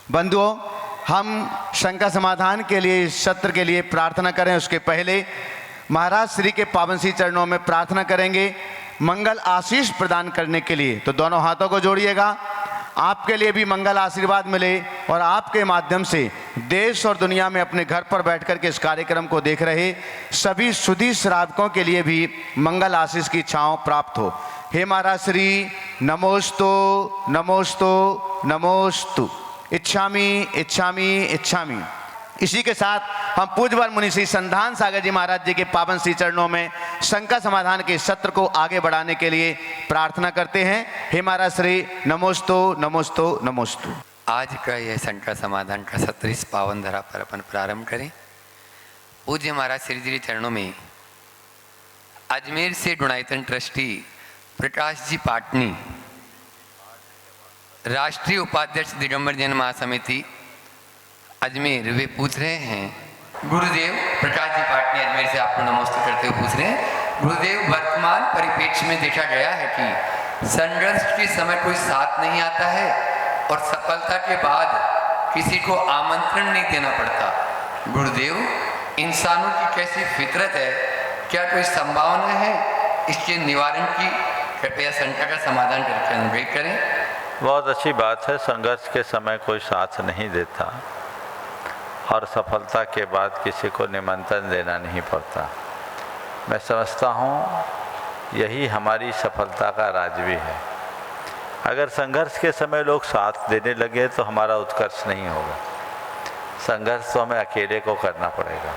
बंधुओं, हम शंका समाधान के लिए इस सत्र के लिए प्रार्थना करें। उसके पहले महाराज श्री के पावन सी चरणों में प्रार्थना करेंगे मंगल आशीष प्रदान करने के लिए। तो दोनों हाथों को जोड़िएगा, आपके लिए भी मंगल आशीर्वाद मिले और आपके माध्यम से देश और दुनिया में अपने घर पर बैठकर के इस कार्यक्रम को देख रहे सभी सुधी श्रावकों के लिए भी मंगल आशीष की छांव प्राप्त हो। हे महाराज श्री, नमोस्तु नमोस्तु नमोस्तु, इच्छामि इच्छामि इच्छामि। इसी के साथ हम पूज्यवर मुनि श्री संधान सागर जी महाराज जी के पावन श्री चरणों में शंका समाधान के सत्र को आगे बढ़ाने के लिए प्रार्थना करते हैं। हे महाराज श्री, नमोस्तु नमोस्तु नमोस्तु। आज का यह शंका समाधान का सत्र इस पावन धरा पर अपन प्रारंभ करें। पूज्य महाराज श्री जी चरणों में अजमेर से डुणायतन ट्रस्टी प्रकाश जी पाटनी, राष्ट्रीय उपाध्यक्ष दिगंबर जैन महासमिति अजमेर, वे पूछ रहे हैं गुरुदेव, प्रकाश जी पाटनी अजमेर से आपको नमस्ते करते हुए पूछ रहे हैं, गुरुदेव, वर्तमान परिप्रेक्ष्य में देखा गया है कि संघर्ष के समय कोई साथ नहीं आता है और सफलता के बाद किसी को आमंत्रण नहीं देना पड़ता। गुरुदेव, इंसानों की कैसी फितरत है, क्या कोई संभावना है इसके निवारण की? कृपया शंका का समाधान करके अनुग्रह करें। बहुत अच्छी बात है। संघर्ष के समय कोई साथ नहीं देता और सफलता के बाद किसी को निमंत्रण देना नहीं पड़ता। मैं समझता हूँ यही हमारी सफलता का राज भी है। अगर संघर्ष के समय लोग साथ देने लगे तो हमारा उत्कर्ष नहीं होगा। संघर्ष तो हमें अकेले को करना पड़ेगा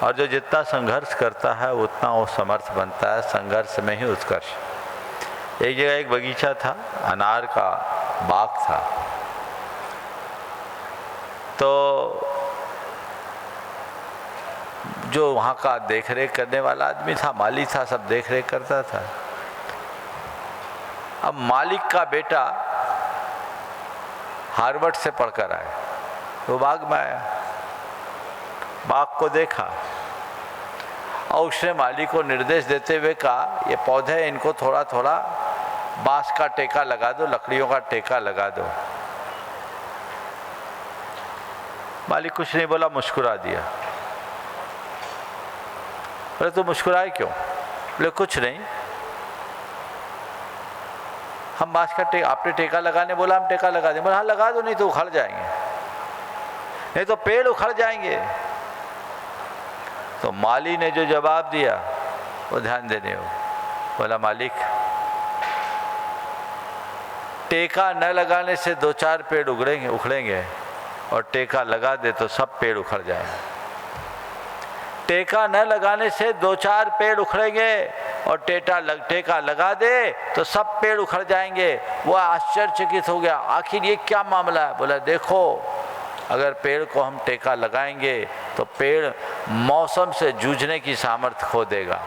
और जो जितना संघर्ष करता है उतना वो समर्थ बनता है। संघर्ष में ही उत्कर्ष। एक जगह एक बगीचा था, अनार का बाग था। तो जो वहाँ का देख रेख करने वाला आदमी था, माली था, सब देख रेख करता था। अब मालिक का बेटा हार्वर्ड से पढ़कर आया, तो बाग में आया, बाग को देखा और उसने माली को निर्देश देते हुए कहा, ये पौधे इनको थोड़ा थोड़ा बांस का टेका लगा दो, लकड़ियों का टेका लगा दो। माली कुछ नहीं बोला, मुस्कुरा दिया। बोले तो मुस्कुराए क्यों? बोले कुछ नहीं, हम बांस का टेका, आपने टेका लगाने बोला, हम टेका लगा दें। बोला हाँ लगा दो, नहीं तो उखड़ जाएंगे, नहीं तो पेड़ उखड़ जाएंगे। तो माली ने जो जवाब दिया वो ध्यान देने हो। बोला मालिक, टेका न लगाने से 2-4 पेड़ उखड़ेंगे और टेका लगा दे तो सब पेड़ उखड़ जाएंगे। टेका न लगाने से 2-4 पेड़ उखड़ेंगे और टेका लगा दे तो सब पेड़ उखड़ जाएंगे। वो आश्चर्यचकित हो गया, आखिर ये क्या मामला है? बोला देखो, अगर पेड़ को हम टेका लगाएंगे तो पेड़ मौसम से जूझने की सामर्थ्य खो देगा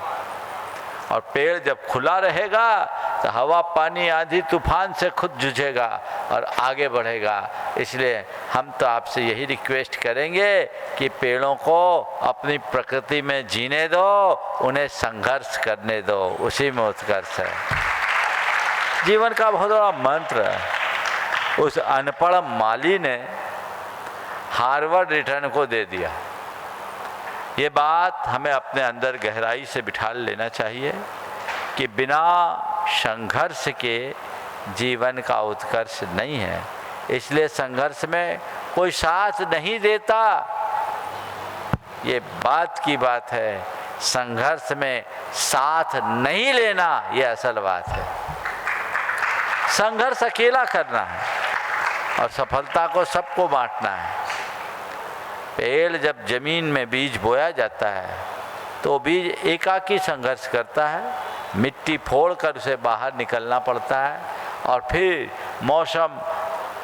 और पेड़ जब खुला रहेगा तो हवा, पानी, आंधी, तूफान से खुद जूझेगा और आगे बढ़ेगा। इसलिए हम तो आपसे यही रिक्वेस्ट करेंगे कि पेड़ों को अपनी प्रकृति में जीने दो, उन्हें संघर्ष करने दो, उसी में उत्कर्ष है। जीवन का बहुत बड़ा मंत्र है। उस अनपढ़ माली ने हार्वर्ड रिटर्न को दे दिया। ये बात हमें अपने अंदर गहराई से बिठा लेना चाहिए कि बिना संघर्ष के जीवन का उत्कर्ष नहीं है। इसलिए संघर्ष में कोई साथ नहीं देता, ये बात की बात है। संघर्ष में साथ नहीं लेना ये असल बात है। संघर्ष अकेला करना है और सफलता को सबको बांटना है। पेड़ जब जमीन में बीज बोया जाता है तो बीज एकाकी संघर्ष करता है, मिट्टी फोड़कर उसे बाहर निकलना पड़ता है और फिर मौसम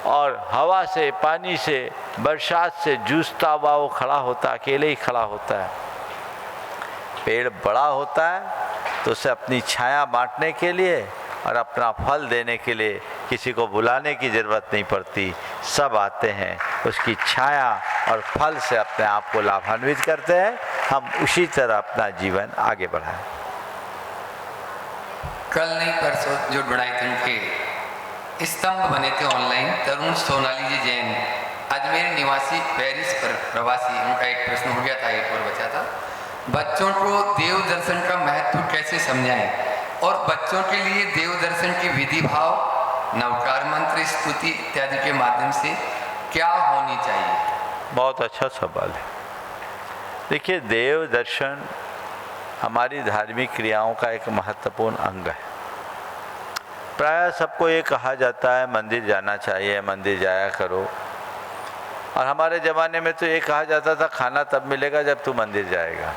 और हवा से, पानी से, बरसात से जूझता हुआ वो खड़ा होता है, अकेले ही खड़ा होता है। पेड़ बड़ा होता है तो उसे अपनी छाया बांटने के लिए और अपना फल देने के लिए किसी को बुलाने की ज़रूरत नहीं पड़ती। सब आते हैं, उसकी छाया और फल से अपने आप को लाभान्वित करते हैं। हम उसी तरह अपना जीवन आगे बढ़ाएं। कल नहीं परसों जो डुणायतन के स्तंभ बने थे ऑनलाइन, तरुण सोनाली जी जैन अजमेर निवासी पेरिस पर प्रवासी, उनका एक प्रश्न हो गया था, एक और बचा था। बच्चों को देव दर्शन का महत्व कैसे समझाएं और बच्चों के लिए देव दर्शन की विधि भाव, नवकार मंत्र, स्तुति इत्यादि के माध्यम से क्या होनी चाहिए? बहुत अच्छा सवाल है। देखिए, देव दर्शन हमारी धार्मिक क्रियाओं का एक महत्वपूर्ण अंग है। प्रायः सबको ये कहा जाता है मंदिर जाना चाहिए, मंदिर जाया करो, और हमारे ज़माने में तो ये कहा जाता था खाना तब मिलेगा जब तू मंदिर जाएगा।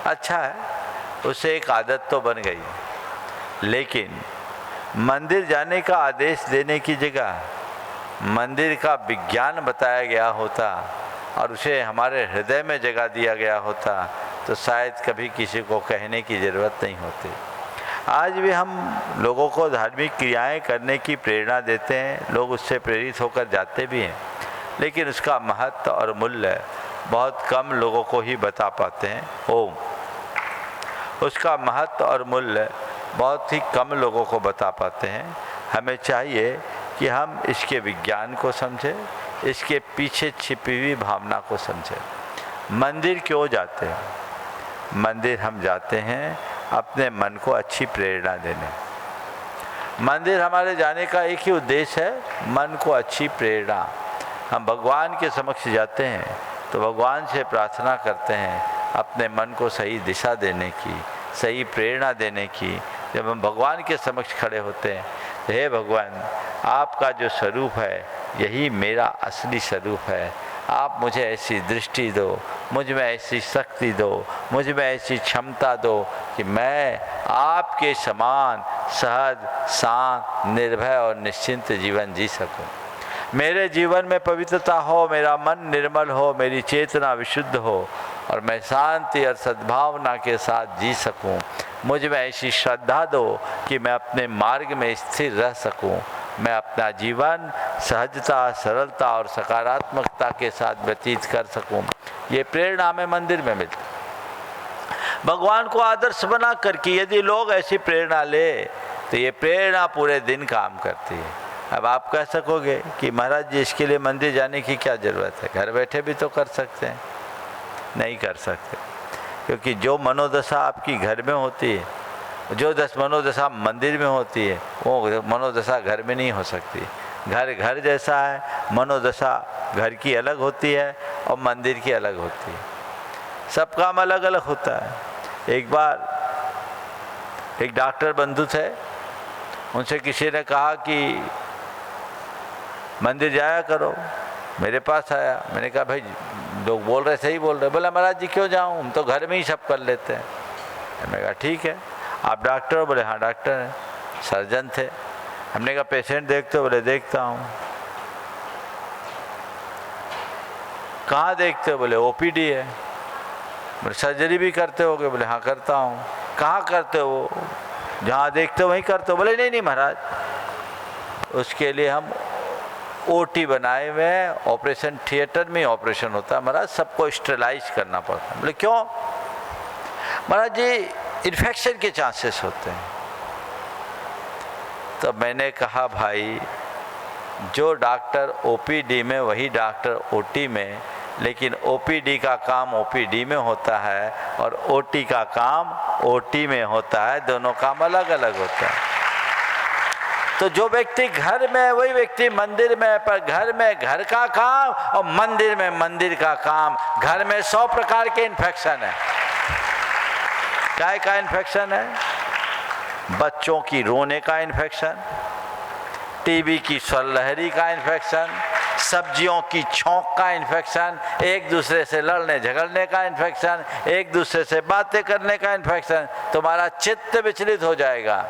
अच्छा है, उससे एक आदत तो बन गई, लेकिन मंदिर जाने का आदेश देने की जगह मंदिर का विज्ञान बताया गया होता और उसे हमारे हृदय में जगह दिया गया होता तो शायद कभी किसी को कहने की ज़रूरत नहीं होती। आज भी हम लोगों को धार्मिक क्रियाएं करने की प्रेरणा देते हैं, लोग उससे प्रेरित होकर जाते भी हैं, लेकिन उसका महत्व और मूल्य बहुत कम लोगों को ही बता पाते हैं। ओम, उसका महत्व और मूल्य बहुत ही कम लोगों को बता पाते हैं। हमें चाहिए कि हम इसके विज्ञान को समझें, इसके पीछे छिपी हुई भावना को समझें। मंदिर क्यों जाते हैं? मंदिर हम जाते हैं अपने मन को अच्छी प्रेरणा देने। मंदिर हमारे जाने का एक ही उद्देश्य है, मन को अच्छी प्रेरणा। हम भगवान के समक्ष जाते हैं तो भगवान से प्रार्थना करते हैं अपने मन को सही दिशा देने की, सही प्रेरणा देने की। जब हम भगवान के समक्ष खड़े होते हैं, हे भगवान, आपका जो स्वरूप है यही मेरा असली स्वरूप है। आप मुझे ऐसी दृष्टि दो, मुझ में ऐसी शक्ति दो, मुझ में ऐसी क्षमता दो कि मैं आपके समान सहज, शांत, निर्भय और निश्चिंत जीवन जी सकूं। मेरे जीवन में पवित्रता हो, मेरा मन निर्मल हो, मेरी चेतना विशुद्ध हो और मैं शांति और सद्भावना के साथ जी सकूं। मुझ में ऐसी श्रद्धा दो कि मैं अपने मार्ग में स्थिर रह सकूं। मैं अपना जीवन सहजता, सरलता और सकारात्मकता के साथ व्यतीत कर सकूं। ये प्रेरणा हमें मंदिर में मिलती है। भगवान को आदर्श बना करके यदि लोग ऐसी प्रेरणा ले तो ये प्रेरणा पूरे दिन काम करती है। अब आप कह सकोगे कि महाराज जी इसके लिए मंदिर जाने की क्या ज़रूरत है, घर बैठे भी तो कर सकते हैं। नहीं कर सकते, क्योंकि जो मनोदशा आपकी घर में होती है, जो मनोदशा मंदिर में होती है, वो मनोदशा घर में नहीं हो सकती। घर घर जैसा है, मनोदशा घर की अलग होती है और मंदिर की अलग होती है। सब काम अलग अलग होता है। एक बार एक डॉक्टर बंधु थे, उनसे किसी ने कहा कि मंदिर जाया करो। मेरे पास आया, मैंने कहा भाई लोग बोल रहे सही बोल रहे। बोला महाराज जी क्यों जाऊँ, हम तो घर में ही सब कर लेते हैं। मैंने कहा ठीक है, आप डॉक्टर हो? बोले हाँ डॉक्टर हैं। सर्जन थे। हमने कहा पेशेंट देखते हो? बोले देखता हूँ। कहाँ देखते हो? बोले ओपीडी है। बोले सर्जरी भी करते होगे? बोले हाँ करता हूँ। कहाँ करते हो? जहाँ देखते हो वहीं करते हो? बोले नहीं नहीं महाराज, उसके लिए हम ओटी बनाए हुए हैं, ऑपरेशन थिएटर में ऑपरेशन होता है महाराज, सबको स्टेलाइज करना पड़ता है। बोले क्यों? महाराज जी इन्फेक्शन के चांसेस होते हैं। तो मैंने कहा भाई जो डॉक्टर ओपीडी में वही डॉक्टर ओटी में, लेकिन ओपीडी का काम ओपीडी में होता है और ओटी का काम ओटी में होता है, दोनों काम अलग अलग होता है। तो जो व्यक्ति घर में वही व्यक्ति मंदिर में, पर घर में घर का काम और मंदिर में मंदिर का काम। घर में 100 प्रकार के इन्फेक्शन है। काय का इन्फेक्शन है? बच्चों की रोने का इन्फेक्शन, टीबी की स्वरलहरी का इन्फेक्शन, सब्जियों की छौंक का इन्फेक्शन, एक दूसरे से लड़ने झगड़ने का इन्फेक्शन, एक दूसरे से बातें करने का इन्फेक्शन। तुम्हारा चित्त विचलित हो जाएगा।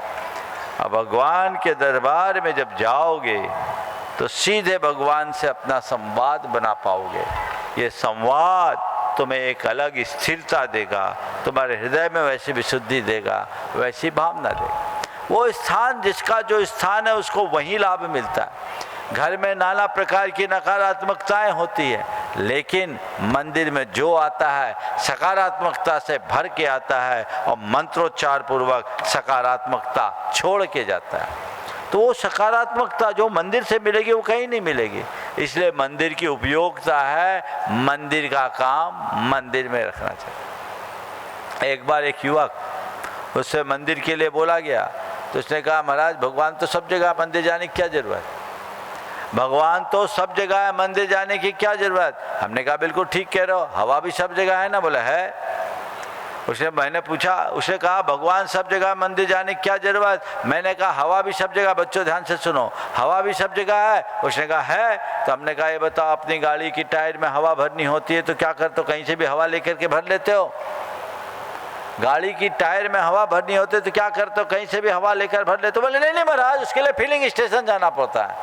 अब भगवान के दरबार में जब जाओगे तो सीधे भगवान से अपना संवाद बना पाओगे। ये संवाद तुम्हें एक अलग स्थिरता देगा, तुम्हारे हृदय में वैसी विशुद्धि देगा, वैसी भावना देगा। वो स्थान जिसका जो स्थान है उसको वही लाभ मिलता है। घर में नाना प्रकार की नकारात्मकताएं होती है, लेकिन मंदिर में जो आता है सकारात्मकता से भर के आता है और मंत्रोच्चार पूर्वक सकारात्मकता छोड़ के जाता है। तो वो सकारात्मकता जो मंदिर से मिलेगी वो कहीं नहीं मिलेगी। इसलिए मंदिर की उपयोगिता है मंदिर का काम मंदिर में रखना चाहिए। एक बार एक युवक, उससे मंदिर के लिए बोला गया तो उसने कहा महाराज भगवान तो सब जगह, मंदिर जाने की क्या ज़रूरत, भगवान तो सब जगह है, मंदिर जाने की क्या ज़रूरत। हमने कहा बिल्कुल ठीक कह रहे हो, हवा भी सब जगह है ना। बोला है। मैंने पूछा, उसने कहा भगवान सब जगह, मंदिर जाने की क्या ज़रूरत। मैंने कहा हवा भी सब जगह, बच्चों ध्यान से सुनो, हवा भी सब जगह है। उसने कहा है। तो हमने कहा ये बताओ, अपनी गाड़ी की टायर में हवा भरनी होती है तो क्या करते हो, कहीं से भी हवा लेकर के भर लेते हो। गाड़ी की टायर में हवा भरनी होती है तो क्या करते हो, कहीं से भी हवा लेकर भर लेते हो। बोले नहीं महाराज, उसके लिए फिलिंग स्टेशन जाना पड़ता है,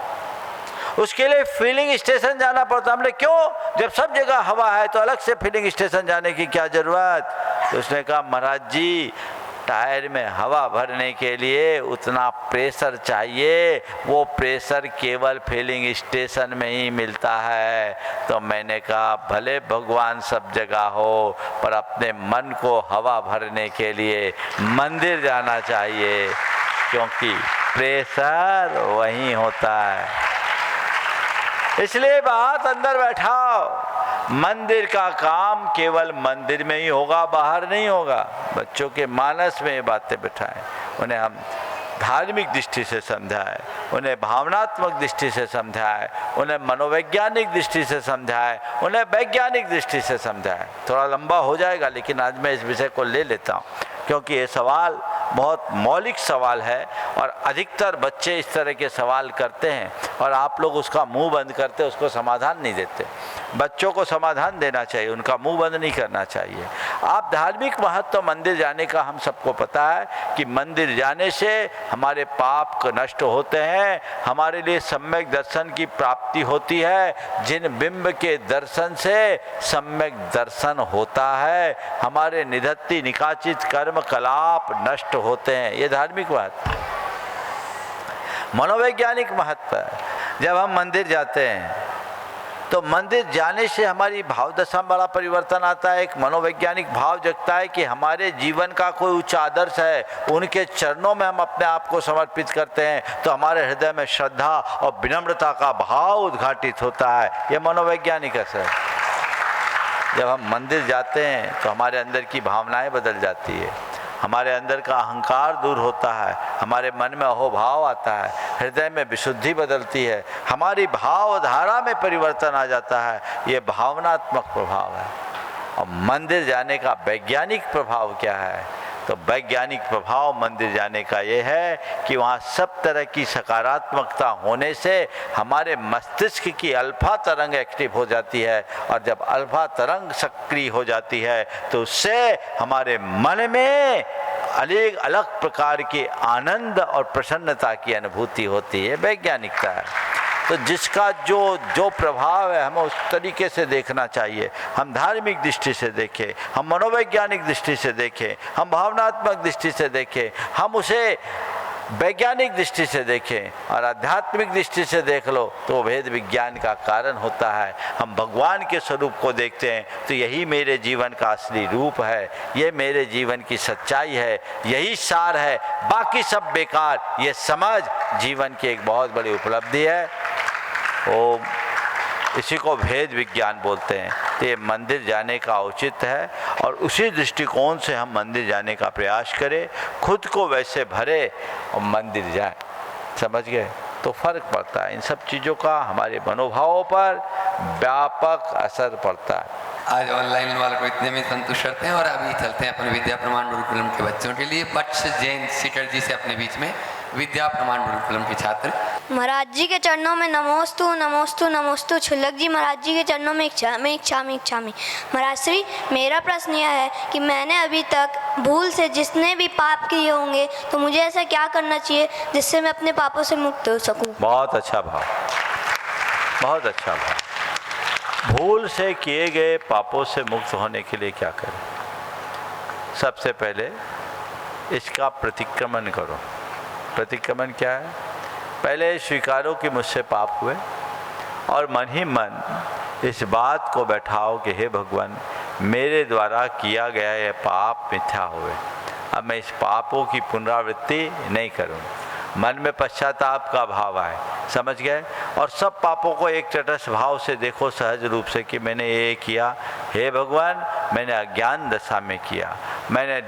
उसके लिए फिलिंग स्टेशन जाना पड़ता है। हमने क्यों, जब सब जगह हवा है तो अलग से फिलिंग स्टेशन जाने की क्या ज़रूरत। तो उसने कहा महाराज जी, टायर में हवा भरने के लिए उतना प्रेशर चाहिए, वो प्रेशर केवल फिलिंग स्टेशन में ही मिलता है। तो मैंने कहा भले भगवान सब जगह हो, पर अपने मन को हवा भरने के लिए मंदिर जाना चाहिए, क्योंकि प्रेशर वहीं होता है। इसलिए बात अंदर बैठाओ, मंदिर का काम केवल मंदिर में ही होगा, बाहर नहीं होगा। बच्चों के मानस में ये बातें बिठाएं, उन्हें हम धार्मिक दृष्टि से समझाएं, उन्हें भावनात्मक दृष्टि से समझाएं, उन्हें मनोवैज्ञानिक दृष्टि से समझाएं, उन्हें वैज्ञानिक दृष्टि से समझाएं। थोड़ा लंबा हो जाएगा, लेकिन आज मैं इस विषय को ले लेता हूँ क्योंकि ये सवाल बहुत मौलिक सवाल है और अधिकतर बच्चे इस तरह के सवाल करते हैं और आप लोग उसका मुंह बंद करते, उसको समाधान नहीं देते। बच्चों को समाधान देना चाहिए, उनका मुंह बंद नहीं करना चाहिए। आप धार्मिक महत्व मंदिर जाने का हम सबको पता है कि मंदिर जाने से हमारे पाप नष्ट होते हैं, हमारे लिए सम्यक दर्शन की प्राप्ति होती है। जिन बिंब के दर्शन से सम्यक दर्शन होता है, हमारे निधत्ति निकाचित कर्म कलाप नष्ट होते हैं। ये धार्मिक बात, मनोवैज्ञानिक महत्व है। जब हम मंदिर जाते हैं तो मंदिर जाने से हमारी भाव दशा में बड़ा परिवर्तन आता है। एक मनोवैज्ञानिक भाव जगता है कि हमारे जीवन का कोई उच्च आदर्श है, उनके चरणों में हम अपने आप को समर्पित करते हैं तो हमारे हृदय में श्रद्धा और विनम्रता का भाव उद्घाटित होता है। यह मनोवैज्ञानिक असर। जब हम मंदिर जाते हैं तो हमारे अंदर की भावनाएं बदल जाती है, हमारे अंदर का अहंकार दूर होता है, हमारे मन में अहोभाव आता है, हृदय में विशुद्धि बदलती है, हमारी भावधारा में परिवर्तन आ जाता है। ये भावनात्मक प्रभाव है। और मंदिर जाने का वैज्ञानिक प्रभाव क्या है, तो वैज्ञानिक प्रभाव मंदिर जाने का ये है कि वहाँ सब तरह की सकारात्मकता होने से हमारे मस्तिष्क की अल्फा तरंग एक्टिव हो जाती है और जब अल्फा तरंग सक्रिय हो जाती है तो उससे हमारे मन में अलग अलग प्रकार के आनंद और प्रसन्नता की अनुभूति होती है। वैज्ञानिकता है। तो जिसका जो प्रभाव है हमें उस तरीके से देखना चाहिए। हम धार्मिक दृष्टि से देखें, हम मनोवैज्ञानिक दृष्टि से देखें, हम भावनात्मक दृष्टि से देखें, हम उसे वैज्ञानिक दृष्टि से देखें और आध्यात्मिक दृष्टि से देख लो तो भेद विज्ञान का कारण होता है। हम भगवान के स्वरूप को देखते हैं तो यही मेरे जीवन का असली रूप है, ये मेरे जीवन की सच्चाई है, यही सार है, बाकी सब बेकार। ये समझ जीवन की एक बहुत बड़ी उपलब्धि है। ओम, इसी को भेद विज्ञान बोलते हैं। तो ये मंदिर जाने का औचित है और उसी दृष्टिकोण से हम मंदिर जाने का प्रयास करें, खुद को वैसे भरे और मंदिर जाए। समझ गए? तो फर्क पड़ता है। इन सब चीज़ों का हमारे मनोभावों पर व्यापक असर पड़ता है। आज ऑनलाइन वालों को इतने में संतुष्ट करते हैं और अभी चलते हैं अपने विद्या प्रमाण गुरुकुलम के बच्चों के लिए। वत्स जैन सीटर जी से अपने बीच में विद्या प्रमाण गुरुकुलम के छात्र। महाराज जी के चरणों में नमोस्तु नमोस्तु नमोस्तु। छुल्लक जी महाराज जी के चरणों में इच्छामी। महाराज श्री, मेरा प्रश्न यह है कि मैंने अभी तक भूल से जिसने भी पाप किए होंगे तो मुझे ऐसा क्या करना चाहिए जिससे मैं अपने पापों से मुक्त हो सकूं? बहुत अच्छा भाव, बहुत अच्छा भाव। भूल से किए गए पापों से मुक्त होने के लिए क्या करें? सबसे पहले इसका प्रतिक्रमण करो। प्रतिक्रमण क्या है? पहले स्वीकारो कि मुझसे पाप हुए और मन ही मन इस बात को बैठाओ कि हे भगवान, मेरे द्वारा किया गया यह पाप मिथ्या हुए, अब मैं इस पापों की पुनरावृत्ति नहीं करूँ। मन में पश्चाताप का भाव आए, समझ गए। और सब पापों को एक तटस्थ भाव से देखो, सहज रूप से, कि मैंने ये किया, हे भगवान मैंने अज्ञान दशा में किया, मैंने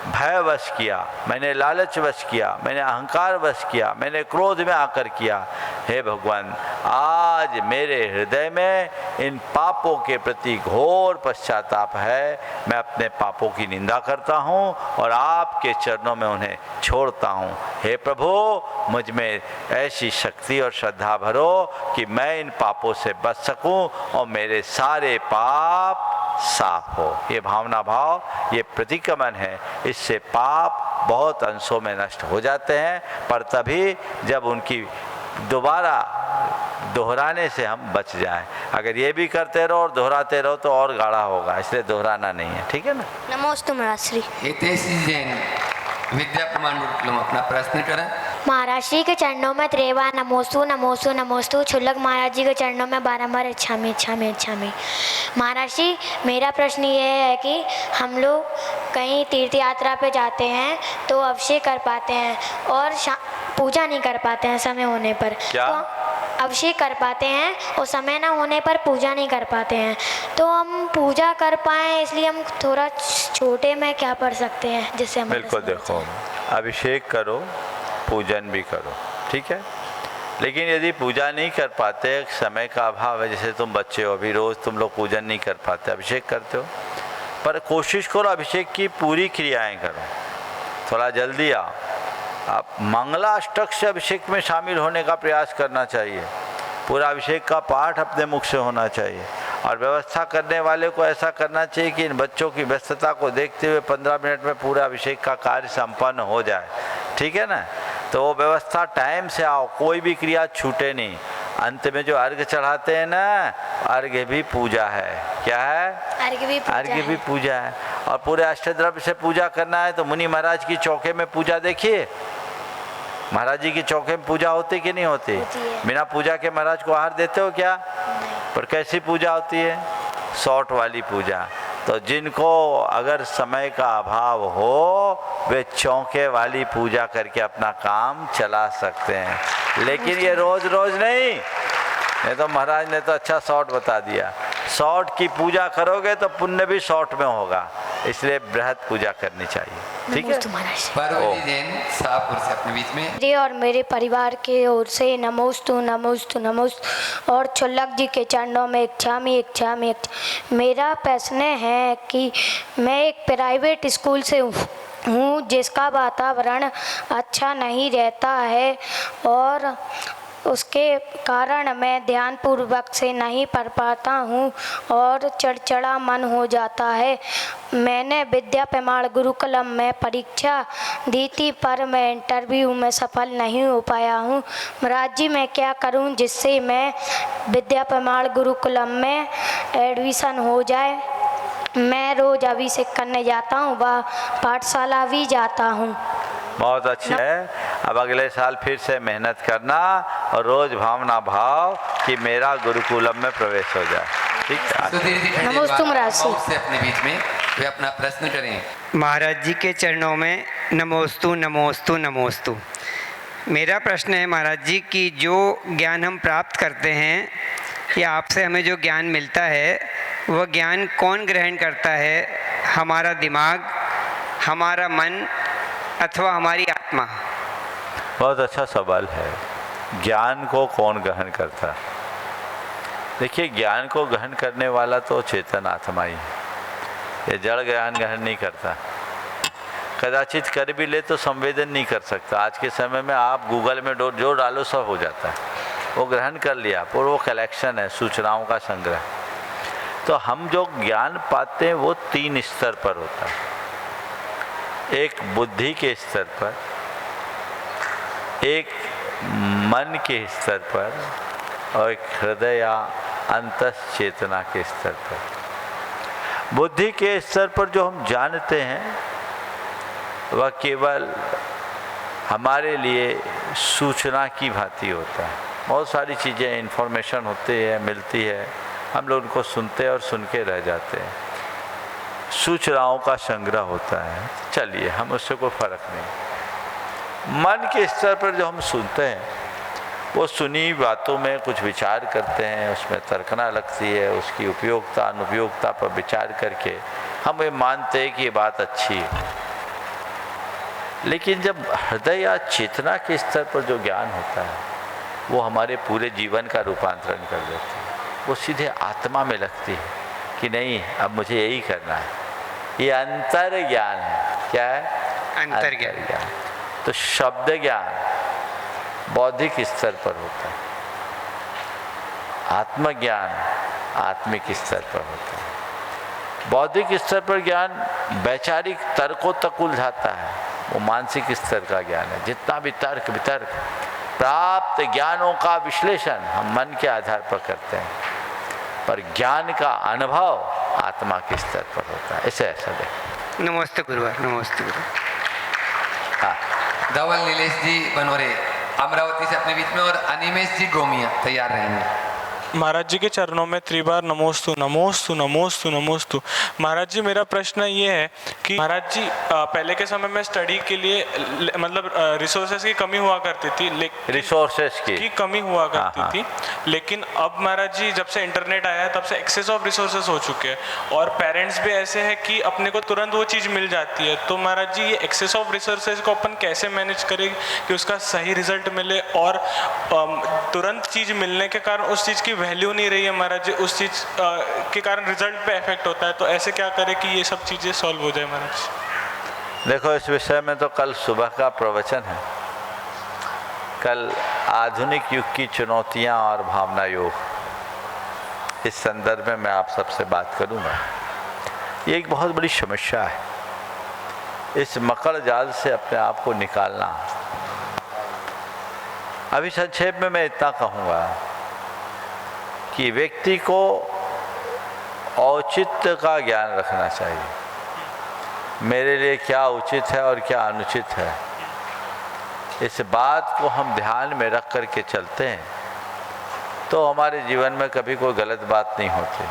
भयवश किया, मैंने लालचवश किया, मैंने अहंकार वश किया, मैंने क्रोध में आकर किया। हे भगवान आज मेरे हृदय में इन पापों के प्रति घोर पश्चाताप है, मैं अपने पापों की निंदा करता हूँ और आपके चरणों में उन्हें छोड़ता हूँ। हे प्रभु मुझ में ऐसी शक्ति और श्रद्धा भरो कि मैं इन पापों से बच सकूं और मेरे सारे पाप साफ हो। ये भावना भाव, ये प्रतिक्रमण है, इससे पाप बहुत अंशों में नष्ट हो जाते हैं, पर तभी जब उनकी दोबारा दोहराने से हम बच जाएं। अगर ये भी करते रहो और दोहराते रहो तो और गाढ़ा होगा, इसलिए दोहराना नहीं है, ठीक है ना। नमोस्तु महाराज श्री। हितेश जैन विद्या प्रमाण गुरुकुलम अपना प्रश्न करें। महाराज जी के चरणों में त्रेवा नमोस्तु नमोस्तु नमोस्तु। क्षुल्लक महाराज जी के चरणों में बारंबार इच्छामी इच्छामी इच्छामी। महाराज जी मेरा प्रश्न ये है कि हम लोग कहीं तीर्थ यात्रा पे जाते हैं तो अभिषेक कर पाते हैं और पूजा नहीं कर पाते हैं समय होने पर। क्या? तो अभिषेक कर पाते हैं और समय ना होने पर पूजा नहीं कर पाते हैं, तो हम पूजा कर पाएँ इसलिए हम थोड़ा छोटे में क्या पढ़ सकते हैं जिससे हम। बिल्कुल देखो, अभिषेक करो, पूजन भी करो, ठीक है। लेकिन यदि पूजा नहीं कर पाते, समय का अभाव है, जैसे तुम बच्चे हो, अभी रोज़ तुम लोग पूजन नहीं कर पाते, अभिषेक करते हो, पर कोशिश करो अभिषेक की पूरी क्रियाएं करो, थोड़ा जल्दी आओ। आप मंगलाष्टक से अभिषेक में शामिल होने का प्रयास करना चाहिए, पूरा अभिषेक का पाठ अपने मुख से होना चाहिए। और व्यवस्था करने वाले को ऐसा करना चाहिए कि इन बच्चों की व्यस्तता को देखते हुए 15 मिनट में पूरा अभिषेक का कार्य संपन्न हो जाए, ठीक है ना। तो वो व्यवस्था टाइम से आओ, कोई भी क्रिया छूटे नहीं। अंत में जो अर्घ चढ़ाते हैं ना, अर्घ भी पूजा है। क्या है? अर्घ भी पूजा है। और पूरे अष्टद्रव्य से पूजा करना है तो मुनि महाराज की चौके में पूजा देखिए, महाराज जी की चौके में पूजा होती कि नहीं होती? बिना पूजा के महाराज को आहार देते हो क्या? पर कैसी पूजा होती है? शॉर्ट वाली पूजा। तो जिनको अगर समय का अभाव हो वे चौके वाली पूजा करके अपना काम चला सकते हैं, लेकिन ये रोज रोज नहीं। तो महाराज ने तो अच्छा शॉर्ट बता दिया, शॉर्ट की पूजा करोगे तो पुण्य भी शॉर्ट में होगा, इसलिए बृहद पूजा करनी चाहिए, ठीक है। पार्वती जैन शाहपुर से अपने बीच में। मेरे और मेरे परिवार के ओर से नमोस्तु नमोस्तु नमोस्तु। और क्षुल्लक जी के चरणों में इच्छामी इच्छामी। मेरा प्रश्न है कि मैं एक प्राइवेट स्कूल से हूँ जिसका वातावरण अच्छा नहीं रहता है और उसके कारण मैं ध्यानपूर्वक से नहीं पढ़ पाता हूँ और चिड़चिड़ा मन हो जाता है। मैंने विद्या प्रमाण गुरुकुलम में परीक्षा दी थी पर मैं इंटरव्यू में सफल नहीं हो पाया हूँ। महाराज जी मैं क्या करूँ जिससे मैं विद्या प्रमाण गुरुकुलम में एडमिशन हो जाए। मैं रोज़ अभिषेक करने जाता हूँ, वह पाठशाला भी जाता हूँ। बहुत अच्छी है। अब अगले साल फिर से मेहनत करना और रोज भावना भाव कि मेरा गुरुकुलम में प्रवेश हो जाए, ठीक है। नमोस्तु महाराज जी। से अपने बीच में वे अपना प्रश्न करें। महाराज जी के चरणों में नमोस्तु नमोस्तु नमोस्तु। मेरा प्रश्न है महाराज जी कि जो ज्ञान हम प्राप्त करते हैं या आपसे हमें जो ज्ञान मिलता है वह ज्ञान कौन ग्रहण करता है? हमारा दिमाग, हमारा मन अथवा हमारी आत्मा? बहुत अच्छा सवाल है। ज्ञान को कौन ग्रहण करता है? देखिए, ज्ञान को ग्रहण करने वाला तो चेतन आत्मा ही है। ये जड़ ज्ञान ग्रहण नहीं करता, कदाचित कर भी ले तो संवेदन नहीं कर सकता। आज के समय में आप गूगल में जो डालो सब हो जाता है, वो ग्रहण कर लिया, पर वो कलेक्शन है, सूचनाओं का संग्रह। तो हम जो ज्ञान पाते हैं वो 3 स्तर पर होता है। एक बुद्धि के स्तर पर, एक मन के स्तर पर और एक हृदय या अंतस चेतना के स्तर पर। बुद्धि के स्तर पर जो हम जानते हैं वह केवल हमारे लिए सूचना की भांति होता है। बहुत सारी चीज़ें इन्फॉर्मेशन होती है, मिलती है, हम लोग उनको सुनते हैं और सुन के रह जाते हैं। सूचनाओं का संग्रह होता है, चलिए हम उससे कोई फर्क नहीं। मन के स्तर पर जो हम सुनते हैं, वो सुनी बातों में कुछ विचार करते हैं, उसमें तर्कना लगती है, उसकी उपयोगिता अनुपयोगिता पर विचार करके हम ये मानते हैं कि ये बात अच्छी है। लेकिन जब हृदय या चेतना के स्तर पर जो ज्ञान होता है, वो हमारे पूरे जीवन का रूपांतरण कर देती है। वो सीधे आत्मा में लगती है कि नहीं, अब मुझे यही करना है। ये अंतर ज्ञान है। क्या है? अंतर ज्ञान। तो शब्द ज्ञान बौद्धिक स्तर पर होता है, आत्मज्ञान आत्मिक स्तर पर होता है। बौद्धिक स्तर पर ज्ञान वैचारिक तर्कों तक उलझाता है, वो मानसिक स्तर का ज्ञान है। जितना भी तर्क वितर्क प्राप्त ज्ञानों का विश्लेषण हम मन के आधार पर करते हैं, पर ज्ञान का अनुभव आत्मा के स्तर पर होता है। ऐसे ऐसा देखें। नमस्ते गुरुवार। नमस्ते गुरुवार। हाँ, धवल नीलेश जी बनोरे अमरावती से अपने बीच में, और अनिमेश जी गोमिया तैयार रहेंगे। महाराज जी के चरणों में त्रिबार नमोस्तु नमोस्तु नमोस्तु नमोस्तु। महाराज जी, मेरा प्रश्न ये है कि महाराज जी पहले के समय में स्टडी के लिए मतलब रिसोर्सेज की कमी हुआ करती थी, रिसोर्सेज की कमी हुआ करती थी। लेकिन अब महाराज जी जब से इंटरनेट आया है तब से एक्सेस ऑफ रिसोर्सेज हो चुके हैं, और पेरेंट्स भी ऐसे हैं कि अपने को तुरंत वो चीज़ मिल जाती है। तो महाराज जी, ये एक्सेस ऑफ रिसोर्सेज को अपन कैसे मैनेज करें कि उसका सही रिजल्ट मिले, और तुरंत चीज़ मिलने के कारण उस चीज़ की वैल्यू नहीं रही है महाराज जी, उस चीज़ के कारण रिजल्ट पे इफेक्ट होता है। तो ऐसे क्या करें कि ये सब चीज़ें सॉल्व हो जाए महाराज जी? देखो, इस विषय में तो कल सुबह का प्रवचन है। कल आधुनिक युग की चुनौतियां और भावना योग, इस संदर्भ में मैं आप सबसे बात करूंगा। ये एक बहुत बड़ी समस्या है। इस मकड़ जाल से अपने आप को निकालना। अभी संक्षेप में मैं इतना कहूँगा कि व्यक्ति को औचित्य का ज्ञान रखना चाहिए। मेरे लिए क्या उचित है और क्या अनुचित है, इस बात को हम ध्यान में रख कर के चलते हैं तो हमारे जीवन में कभी कोई गलत बात नहीं होती।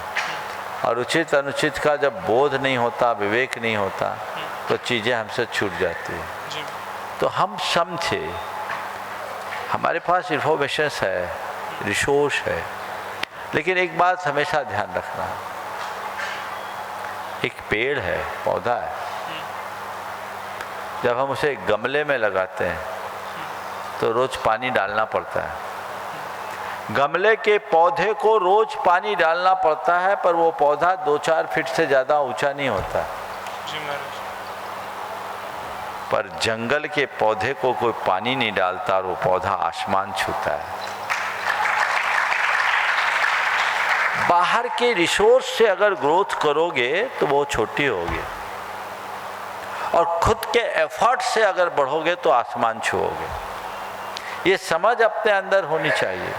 और उचित अनुचित का जब बोध नहीं होता, विवेक नहीं होता, तो चीज़ें हमसे छूट जाती हैं। तो हम समझे, हमारे पास इन्फॉर्मेशन है, रिसोर्स है, लेकिन एक बात हमेशा ध्यान रखना, एक पेड़ है, पौधा है, जब हम उसे गमले में लगाते हैं तो रोज पानी डालना पड़ता है। गमले के पौधे को रोज पानी डालना पड़ता है, पर वो पौधा 2-4 फीट से ज़्यादा ऊंचा नहीं होता। पर जंगल के पौधे को कोई पानी नहीं डालता और वो पौधा आसमान छूता है। बाहर के रिसोर्स से अगर ग्रोथ करोगे तो वो छोटी होगी, और खुद के एफर्ट से अगर बढ़ोगे तो आसमान छूओगे। ये समझ अपने अंदर होनी चाहिए।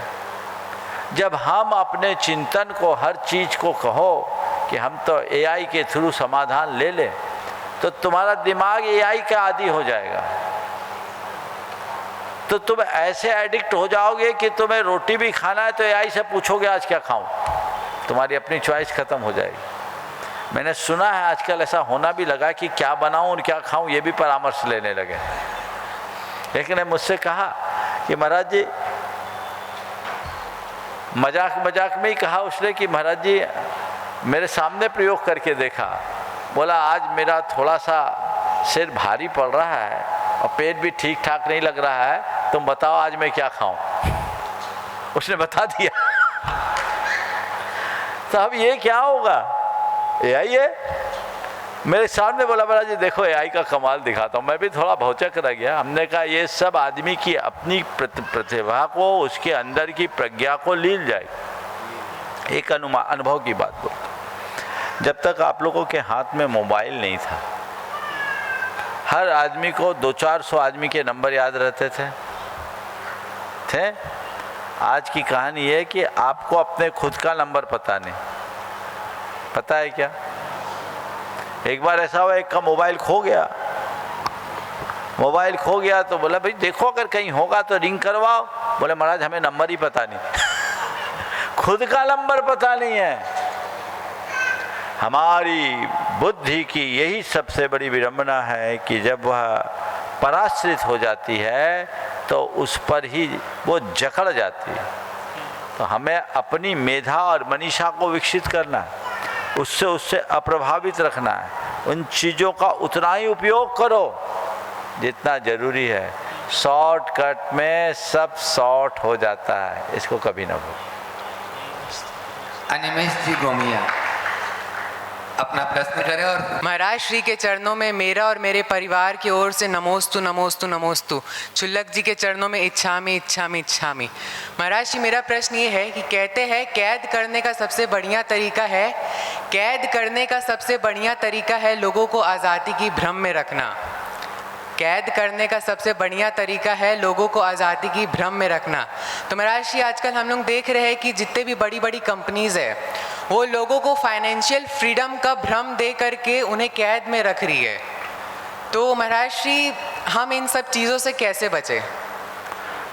जब हम अपने चिंतन को, हर चीज को कहो कि हम तो एआई के थ्रू समाधान ले लें, तो तुम्हारा दिमाग एआई का आदी हो जाएगा। तो तुम ऐसे एडिक्ट हो जाओगे कि तुम्हें रोटी भी खाना है तो एआई से पूछोगे आज क्या खाऊं। तुम्हारी अपनी चॉइस खत्म हो जाएगी। मैंने सुना है आजकल ऐसा होना भी लगा कि क्या बनाऊं और क्या खाऊं ये भी परामर्श लेने लगे। लेकिन ने मुझसे कहा कि महाराज जी, मजाक मजाक में ही कहा उसने कि महाराज जी मेरे सामने प्रयोग करके देखा। बोला आज मेरा थोड़ा सा सिर भारी पड़ रहा है और पेट भी ठीक ठाक नहीं लग रहा है, तुम बताओ आज मैं क्या खाऊं। उसने बता दिया। तो अब ये क्या होगा? एआई है मेरे सामने। बोला महाराज जी देखो एआई का कमाल दिखाता हूँ। मैं भी थोड़ा भौचक रह गया। हमने कहा ये सब आदमी की अपनी प्रतिभा को, उसके अंदर की प्रज्ञा को लील जाएगी। एक अनुभव की बात बोलता, जब तक आप लोगों के हाथ में मोबाइल नहीं था, हर आदमी को 200-400 आदमी के नंबर याद रहते थे। आज की कहानी है कि आपको अपने खुद का नंबर पता नहीं। पता है क्या? एक बार ऐसा हुआ, एक का मोबाइल खो गया। मोबाइल खो गया तो बोला भाई देखो अगर कहीं होगा तो रिंग करवाओ। बोले महाराज हमें नंबर ही पता नहीं। खुद का नंबर पता नहीं है। हमारी बुद्धि की यही सबसे बड़ी विडंबना है कि जब वह पराश्रित हो जाती है तो उस पर ही वो जकड़ जाती है। तो हमें अपनी मेधा और मनीषा को विकसित करना है, उससे अप्रभावित रखना है। उन चीज़ों का उतना ही उपयोग करो जितना ज़रूरी है। शॉर्टकट में सब शॉर्ट हो जाता है, इसको कभी ना भूलो। अनिमेश जी गोमिया अपना प्रश्न करें। और महाराज श्री के चरणों में मेरा और मेरे परिवार की ओर से नमोस्तु नमोस्तु नमोस्तु। क्षुल्लक जी के चरणों में इच्छामि इच्छामि इच्छामि। महाराज जी मेरा प्रश्न ये है कि कहते हैं कैद करने का सबसे बढ़िया तरीका है लोगों को आज़ादी की भ्रम में रखना। कैद करने का सबसे बढ़िया तरीका है लोगों को आज़ादी की भ्रम में रखना। तो महाराज जी आजकल हम लोग देख रहे हैं कि जितने भी बड़ी बड़ी कंपनीज़ है वो लोगों को फाइनेंशियल फ्रीडम का भ्रम दे करके उन्हें कैद में रख रही है। तो महाराज जी हम इन सब चीज़ों से कैसे बचें?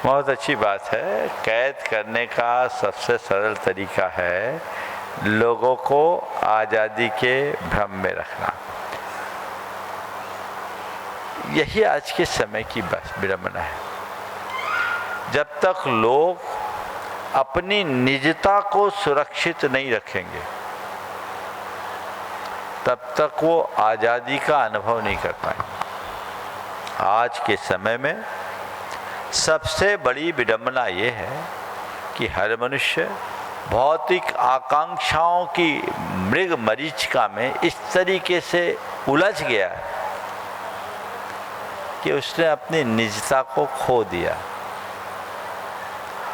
बहुत अच्छी बात है। कैद करने का सबसे सरल तरीका है लोगों को आज़ादी के भ्रम में रखना। यही आज के समय की बस विडंबना है। जब तक लोग अपनी निजता को सुरक्षित नहीं रखेंगे तब तक वो आज़ादी का अनुभव नहीं कर पाएंगे। आज के समय में सबसे बड़ी विडंबना ये है कि हर मनुष्य भौतिक आकांक्षाओं की मृग मरीचिका में इस तरीके से उलझ गया है कि उसने अपनी निजता को खो दिया।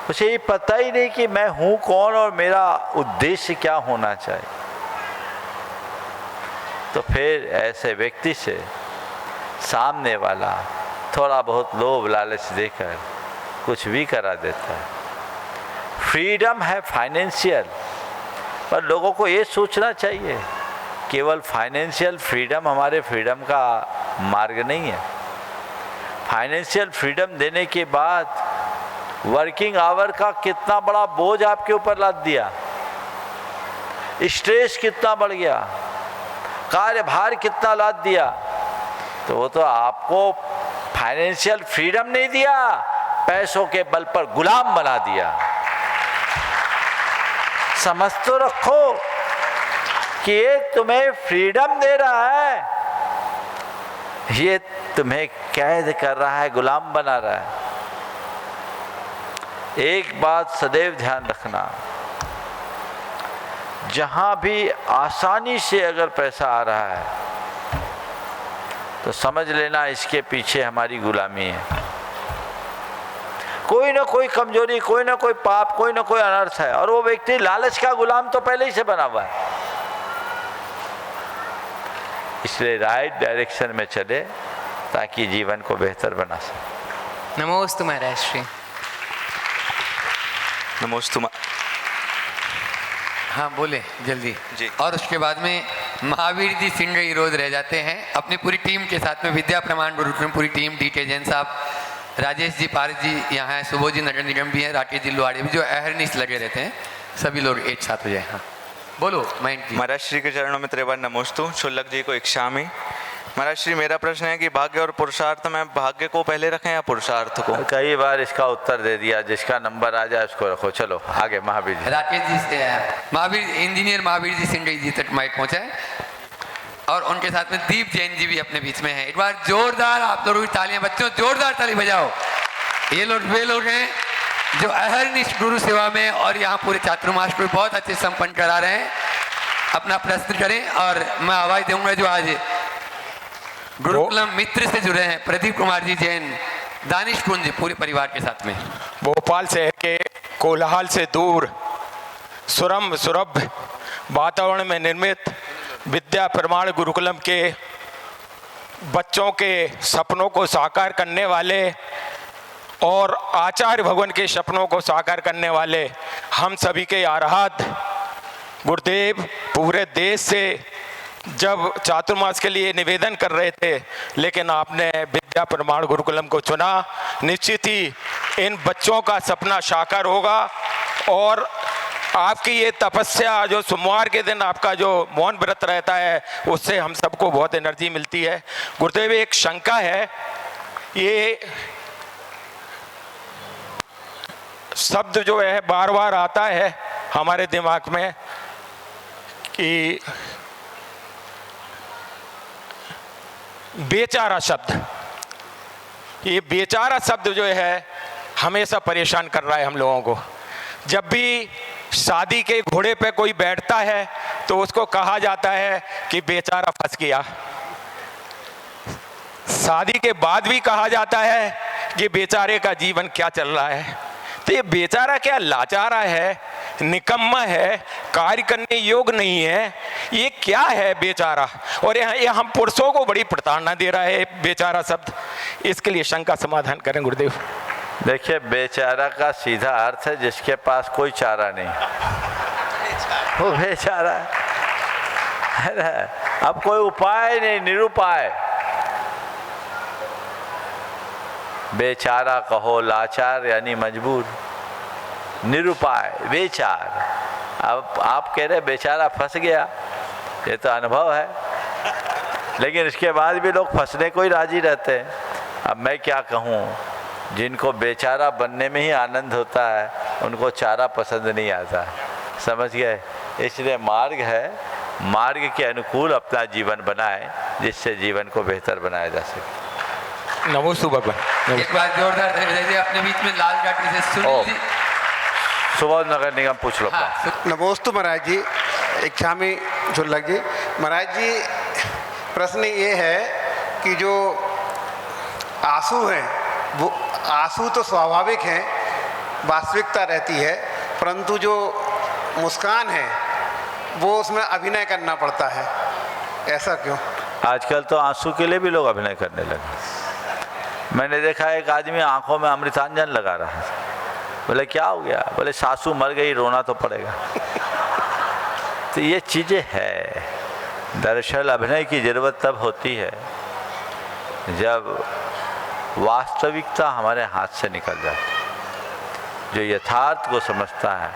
उसे ये पता ही नहीं कि मैं हूँ कौन और मेरा उद्देश्य क्या होना चाहिए। तो फिर ऐसे व्यक्ति से सामने वाला थोड़ा बहुत लोभ लालच देकर कुछ भी करा देता है। फ्रीडम है फाइनेंशियल, पर लोगों को ये सोचना चाहिए केवल फाइनेंशियल फ्रीडम हमारे फ्रीडम का मार्ग नहीं है। फाइनेंशियल फ्रीडम देने के बाद वर्किंग आवर का कितना बड़ा बोझ आपके ऊपर लाद दिया, स्ट्रेस कितना बढ़ गया, कार्यभार कितना लाद दिया। तो वो तो आपको फाइनेंशियल फ्रीडम नहीं दिया, पैसों के बल पर गुलाम बना दिया। समझ तो रखो कि ये तुम्हें फ्रीडम दे रहा है, ये तुम्हें कैद कर रहा है, गुलाम बना रहा है। एक बात सदैव ध्यान रखना, जहां भी आसानी से अगर पैसा आ रहा है तो समझ लेना इसके पीछे हमारी गुलामी है। कोई ना कोई कमजोरी, कोई ना कोई पाप, कोई ना कोई अनर्थ है, और वो व्यक्ति लालच का गुलाम तो पहले ही से बना हुआ है। इसलिए राइट डायरेक्शन में चले ताकि जीवन को बेहतर बना सके। नमोस्तु महाराज श्री। नमोस्तु। हाँ बोले जल्दी जी। और उसके बाद में महावीर जी सिंगई रोज रह जाते हैं अपनी पूरी टीम के साथ में। विद्या प्रमाण गुरुकुल पूरी टीम, डी के जैन साहब, राजेश जी पारस जी यहाँ हैं, सुबोध जी नगर निगम भी हैं, राकेश जी लुआड़े भी, जो अहरनिश लगे रहते हैं। सभी लोग एक साथ हो जाए। हाँ बोलो मयंक जी। महाराज श्री के चरणों में त्रिवार नमोस्तु। क्षुल्लक जी को इच्छामि। महाराज श्री मेरा प्रश्न है कि भाग्य और पुरुषार्थ में भाग्य को पहले रखें या पुरुषार्थ को? कई बार इसका उत्तर दे दिया, जिसका नंबर आ जाए उसको रखो। चलो आगे महावीर जी। राकेश जी से महावीर इंजीनियर महावीर जी सिंगई जी तक माइक पहुंचाए, और उनके साथ में दीप जैन जी भी अपने बीच में हैं। एक बार जोरदार आप लोगों की तालियां, बच्चों जोरदार ताली बजाओ। ये लोग वे लोग हैं जो अहरनिश गुरु सेवा में और यहाँ पूरे चातुर्मास को बहुत अच्छे संपन्न करा रहे हैं। अपना प्रश्न करें और मैं आवाज दूंगा जो आज गुरुकुलम मित्र से जुड़े हैं, प्रदीप कुमार जी जैन, दानिश कुंज जी पूरे परिवार के साथ में। भोपाल शहर के कोलाहल से दूर सुरम सुरभ वातावरण में निर्मित विद्या प्रमाण गुरुकुलम के बच्चों के सपनों को साकार करने वाले और आचार्य भगवान के सपनों को साकार करने वाले हम सभी के आराध्य गुरुदेव पूरे देश से जब चातुर्मास के लिए निवेदन कर रहे थे, लेकिन आपने विद्या प्रमाण गुरुकुलम को चुना। निश्चित ही इन बच्चों का सपना साकार होगा, और आपकी ये तपस्या जो सोमवार के दिन आपका जो मौन व्रत रहता है, उससे हम सबको बहुत एनर्जी मिलती है। गुरुदेव एक शंका है ये शब्द जो है बार बार आता है हमारे दिमाग में कि बेचारा शब्द, ये बेचारा शब्द जो है हमेशा परेशान कर रहा है हम लोगों को। जब भी शादी के घोड़े पे कोई बैठता है तो उसको कहा जाता है कि बेचारा फंस गया। शादी के बाद भी कहा जाता है कि बेचारे का जीवन क्या चल रहा है। तो ये बेचारा क्या लाचारा है, निकम्मा है, कार्य करने योग्य नहीं है, ये क्या है बेचारा? और ये हम पुरुषों को बड़ी प्रताड़ना दे रहा है बेचारा शब्द। इसके लिए शंका समाधान करें गुरुदेव। देखिए, बेचारा का सीधा अर्थ है जिसके पास कोई चारा नहीं, वो बेचारा है ना। अब कोई उपाय नहीं, निरुपाय। बेचारा कहो, लाचार यानी मजबूर, निरुपाय, बेचार। अब आप कह रहे बेचारा फंस गया, ये तो अनुभव है, लेकिन इसके बाद भी लोग फंसने को ही राजी रहते हैं। अब मैं क्या कहूँ, जिनको बेचारा बनने में ही आनंद होता है उनको चारा पसंद नहीं आता, समझ गए? इसलिए मार्ग है, मार्ग के अनुकूल अपना जीवन बनाएं जिससे जीवन को बेहतर बनाया जा सके। नमोस्तु भगवान। एक बार जोरदार अपने बीच में लाल जाटी से सुनील जी। सुबोध नगर निगम पूछ लो। हाँ, नमोस्तु महाराज जी, इच्छामी झुल्लक जी। महाराज जी, प्रश्न ये है कि जो आंसू हैं, वो आंसू तो स्वाभाविक हैं, वास्तविकता रहती है, परंतु जो मुस्कान है वो उसमें अभिनय करना पड़ता है, ऐसा क्यों? आजकल तो आंसू के लिए भी लोग अभिनय करने लगे। मैंने देखा एक आदमी आंखों में अमृतांजन लगा रहा है। बोले क्या हो गया? बोले सासू मर गई, रोना तो पड़ेगा। तो ये चीज़ें है। दरअसल अभिनय की ज़रूरत तब होती है जब वास्तविकता हमारे हाथ से निकल जाती। जो यथार्थ को समझता है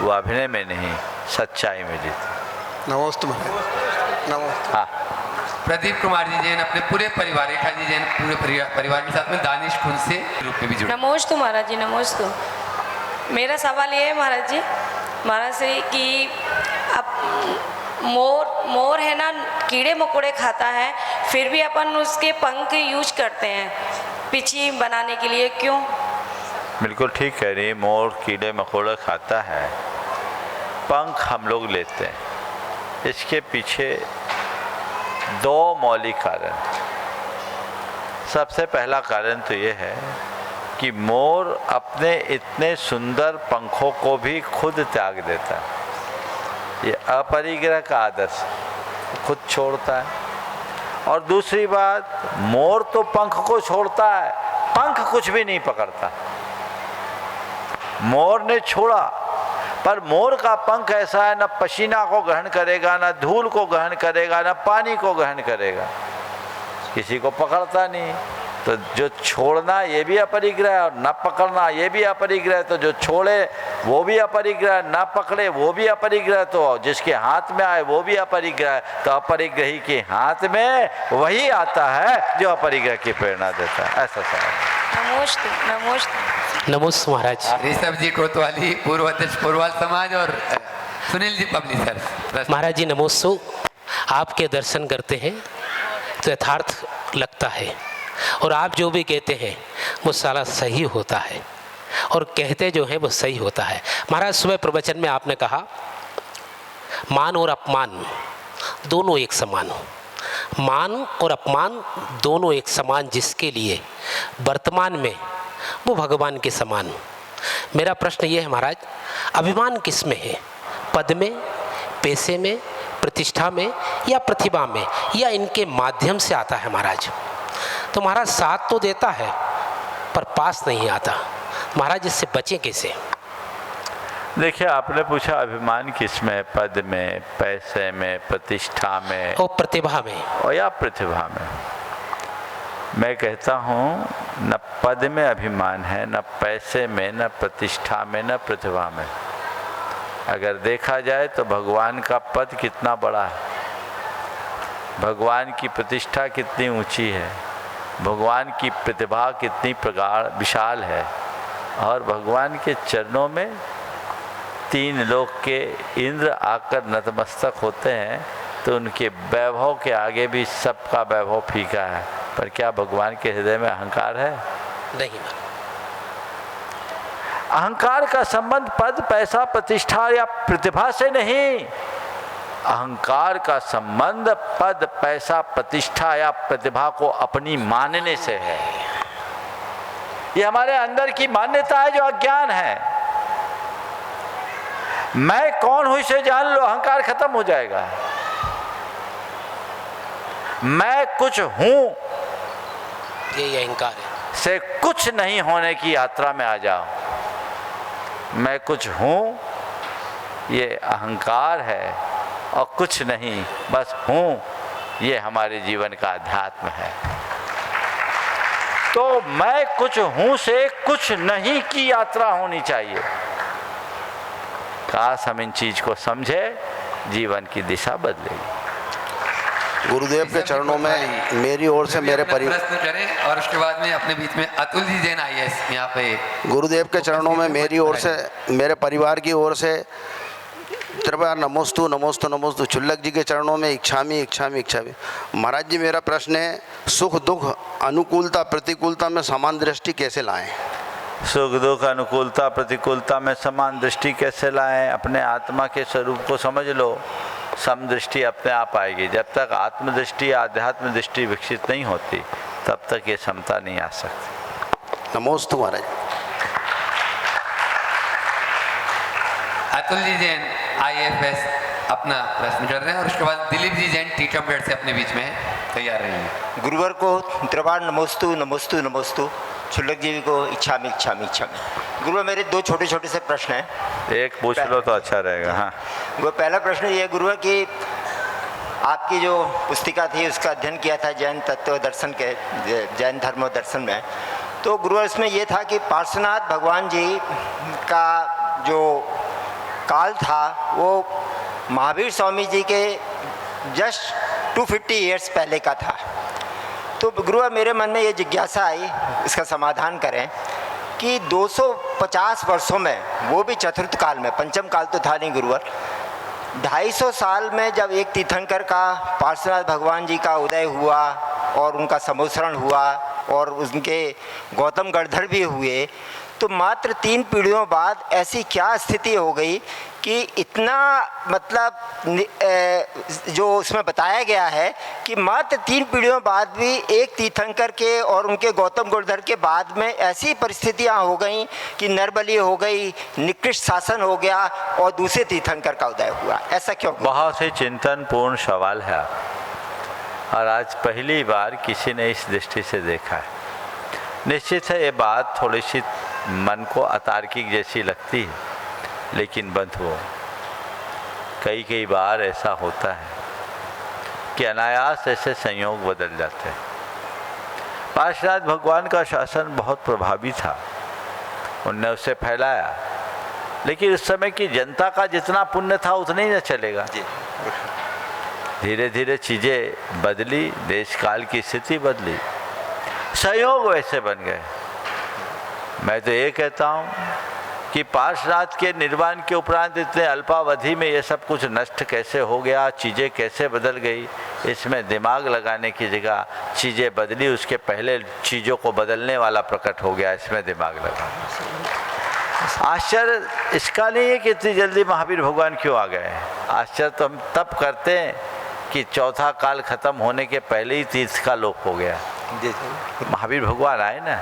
वो अभिनय में नहीं, सच्चाई में जीता। नमोस्तु नमोस्तु। हाँ, प्रदीप कुमार जी जैन अपने पूरे परिवार, रेखा जी जैन पूरे परिवार के साथ में दानिश खुन से रूप में भी जुड़े। नमोस्तु महाराज जी, नमोस्तु। मेरा सवाल ये है महाराज जी, महाराज से कि अब मोर है ना, कीड़े मकोड़े खाता है, फिर भी अपन उसके पंख यूज करते हैं पीछे बनाने के लिए, क्यों? बिल्कुल ठीक कह रही है। मोर कीड़े मकोड़े खाता है, पंख हम लोग लेते हैं। इसके पीछे दो मौलिक कारण। सबसे पहला कारण तो ये है कि मोर अपने इतने सुंदर पंखों को भी खुद त्याग देता है। ये अपरिग्रह का आदर्श, खुद छोड़ता है। और दूसरी बात, मोर तो पंख को छोड़ता है, पंख कुछ भी नहीं पकड़ता। मोर ने छोड़ा, पर मोर का पंख ऐसा है, न पसीना को ग्रहण करेगा, न धूल को ग्रहण करेगा, न पानी को ग्रहण करेगा, किसी को पकड़ता नहीं। तो जो छोड़ना ये भी अपरिग्रह है, और न पकड़ना ये भी अपरिग्रह है। तो जो छोड़े वो भी अपरिग्रह, न पकड़े वो भी अपरिग्रह, तो जिसके हाथ में आए वो भी अपरिग्रह है। तो अपरिग्रही के हाथ में वही आता है जो अपरिग्रह की प्रेरणा देता है। ऐसा सवाल। नमोस्तु नमोस्तु। नमोस्तु महाराज। ऋषभ जी कोतवाली, पूर्व अध्यक्ष पोरवाल समाज, और सुनील जी पब्लिशर। महाराज जी नमोस्तु। आपके दर्शन करते हैं तो यथार्थ लगता है, और आप जो भी कहते हैं वो सारा सही होता है, और कहते जो हैं वो सही होता है। महाराज सुबह प्रवचन में आपने कहा मान और अपमान दोनों एक समान, मान और अपमान दोनों एक समान, जिसके लिए वर्तमान में वो भगवान के समान। मेरा प्रश्न ये है महाराज, अभिमान किस में है? पद में, पैसे में, प्रतिष्ठा में, या प्रतिभा में, या इनके माध्यम से आता है महाराज? तो महाराज साथ तो देता है पर पास नहीं आता। महाराज इससे बचें कैसे? देखिए, आपने पूछा अभिमान किस में? पद में, पैसे में, प्रतिष्ठा में, और प्रतिभा में, और या प्रतिभा में। मैं कहता हूँ न पद में अभिमान है, न पैसे में, न प्रतिष्ठा में, न प्रतिभा में। अगर देखा जाए तो भगवान का पद कितना बड़ा है, भगवान की प्रतिष्ठा कितनी ऊंची है, भगवान की प्रतिभा कितनी प्रगाढ़ विशाल है। और भगवान के चरणों में 3 लोक के इंद्र आकर नतमस्तक होते हैं, तो उनके वैभव के आगे भी सबका वैभव फीका है। पर क्या भगवान के हृदय में अहंकार है? नहीं। अहंकार का संबंध पद, पैसा, प्रतिष्ठा या प्रतिभा से नहीं। अहंकार का संबंध पद, पैसा, प्रतिष्ठा या प्रतिभा को अपनी मानने से है। ये हमारे अंदर की मान्यता है जो अज्ञान है। मैं कौन हूं इसे जान लो, अहंकार खत्म हो जाएगा। मैं कुछ हूं, ये अहंकार है, से कुछ नहीं होने की यात्रा में आ जाओ। मैं कुछ हूं, ये अहंकार है, और कुछ नहीं, बस हूं, ये हमारे जीवन का अध्यात्म है। तो मैं कुछ हूं से कुछ नहीं की यात्रा होनी चाहिए। काश हम इन चीज को समझे, जीवन की दिशा बदलेगी। गुरुदेव के चरणों में मेरी ओर से मेरे परिवार प्रश्न करें, और उसके बाद में अपने बीच में अतुल जी जैन IAS यहाँ पे। गुरुदेव के चरणों में मेरी ओर से, मेरे परिवार की ओर से त्रिबार नमोस्तु नमोस्तु नमोस्तु। क्षुल्लक जी के चरणों में इच्छामी इच्छामी इच्छामी। महाराज जी, मेरा प्रश्न है, सुख दुख अनुकूलता प्रतिकूलता में समान दृष्टि कैसे लाएं? सुख दुख अनुकूलता प्रतिकूलता में समान दृष्टि कैसे लाएं? अपने आत्मा के स्वरूप को समझ लो, समदृष्टि अपने आप आएगी। जब तक आत्मदृष्टि आध्यात्म दृष्टि विकसित नहीं होती, तब तक ये समता नहीं आ सकती। नमोस्तु महाराज। अतुल जी जैन IFS अपना प्रश्न कर रहे हैं, और उसके बाद दिलीप जी जैन टीकमगढ़ से अपने बीच में तैयार रहेंगे। गुरुवर को त्रिबार नमोस्तु नमोस्तु नमोस्तु। क्षुल्लक जी को इच्छामी इच्छामी इच्छामी। गुरुवर, मेरे 2 छोटे छोटे से प्रश्न हैं। एक पूछ लो तो अच्छा रहेगा। हाँ गुरुवर, पहला प्रश्न ये गुरुवर कि आपकी जो पुस्तिका थी उसका अध्ययन किया था जैन तत्व दर्शन के, जैन धर्म दर्शन में। तो गुरुवर, इसमें यह था कि पार्श्वनाथ भगवान जी का जो काल था वो महावीर स्वामी जी के जस्ट 250 ईयर्स पहले का था। तो गुरुवर, मेरे मन में ये जिज्ञासा आई, इसका समाधान करें कि 250 वर्षों में, वो भी चतुर्थ काल में, पंचम काल तो था नहीं गुरुवर, 250 साल में जब एक तीर्थंकर का पार्श्वनाथ भगवान जी का उदय हुआ और उनका समुसरण हुआ और उनके गौतम गणधर भी हुए, तो मात्र 3 पीढ़ियों बाद ऐसी क्या स्थिति हो गई कि इतना, मतलब जो उसमें बताया गया है कि मात्र 3 पीढ़ियों बाद भी एक तीर्थंकर के और उनके गौतम गणधर के बाद में ऐसी परिस्थितियां हो गई कि नरबली हो गई, निकृष्ट शासन हो गया और दूसरे तीर्थंकर का उदय हुआ। ऐसा क्यों? बहुत ही चिंतनपूर्ण सवाल है, और आज पहली बार किसी ने इस दृष्टि से देखा है। निश्चित है ये बात थोड़ी सी मन को अतार्किक जैसी लगती है, लेकिन बंधुओं, कई बार ऐसा होता है कि अनायास ऐसे संयोग बदल जाते हैं। पार्श्वनाथ भगवान का शासन बहुत प्रभावी था, उनने उसे फैलाया, लेकिन उस समय की जनता का जितना पुण्य था उतना ही न चलेगा। धीरे धीरे चीज़ें बदली, देश काल की स्थिति बदली, संयोग वैसे बन गए। मैं तो ये कहता हूँ कि पार्श्वनाथ के निर्वाण के उपरांत इतने अल्पावधि में ये सब कुछ नष्ट कैसे हो गया, चीज़ें कैसे बदल गई, इसमें दिमाग लगाने की जगह चीज़ें बदली, उसके पहले चीज़ों को बदलने वाला प्रकट हो गया, इसमें दिमाग लगा। आश्चर्य इसका नहीं है कि इतनी जल्दी महावीर भगवान क्यों आ गए। आश्चर्य तो हम तब करते हैं कि चौथा काल खत्म होने के पहले ही तीर्थ का लोक हो गया। महावीर भगवान आए ना,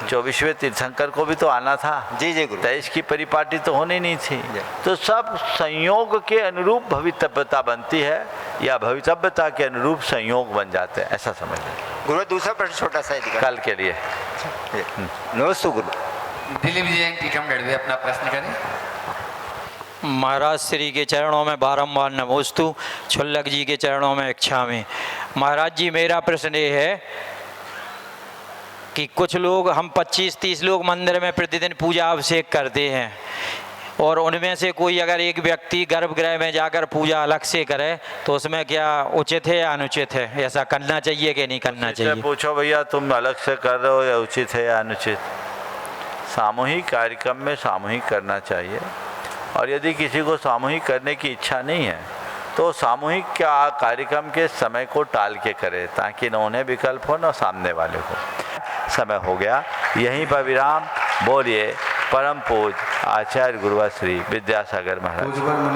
24वें तीर्थंकर को भी तो आना था। जी जी गुरु। 23 की परिपाटी तो होनी नहीं थी। तो सब संयोग के अनुरूप भवितव्यता बनती है, या भवितव्यता के अनुरूप संयोग बन जाते हैं, ऐसा समझ लें। गुरु, दूसरा प्रश्न छोटा सा है कल के लिए। नमस्ते गुरु। दिलीप जी टीकमगढ़ भी अपना प्रश्न करें। महाराज श्री के चरणों में बारंबार नमोस्तु, क्षुल्लक जी के चरणों में इच्छामी। महाराज जी, मेरा प्रश्न ये है कि कुछ लोग, हम 25-30 लोग मंदिर में प्रतिदिन पूजा अभिषेक करते हैं, और उनमें से कोई अगर एक व्यक्ति गर्भगृह में जाकर पूजा अलग से करे तो उसमें क्या उचित है या अनुचित है? ऐसा करना चाहिए कि नहीं करना चाहिए? पूछो भैया, तुम अलग से कर रहे हो या उचित है या अनुचित? सामूहिक कार्यक्रम में सामूहिक करना चाहिए, और यदि किसी को सामूहिक करने की इच्छा नहीं है तो सामूहिक कार्यक्रम के समय को टाल के करे, ताकि न उन्हें विकल्प हो न सामने वाले को। समय हो गया, यहीं पर विराम। बोलिए परम पूज्य आचार्य गुरुवर श्री विद्यासागर महाराज।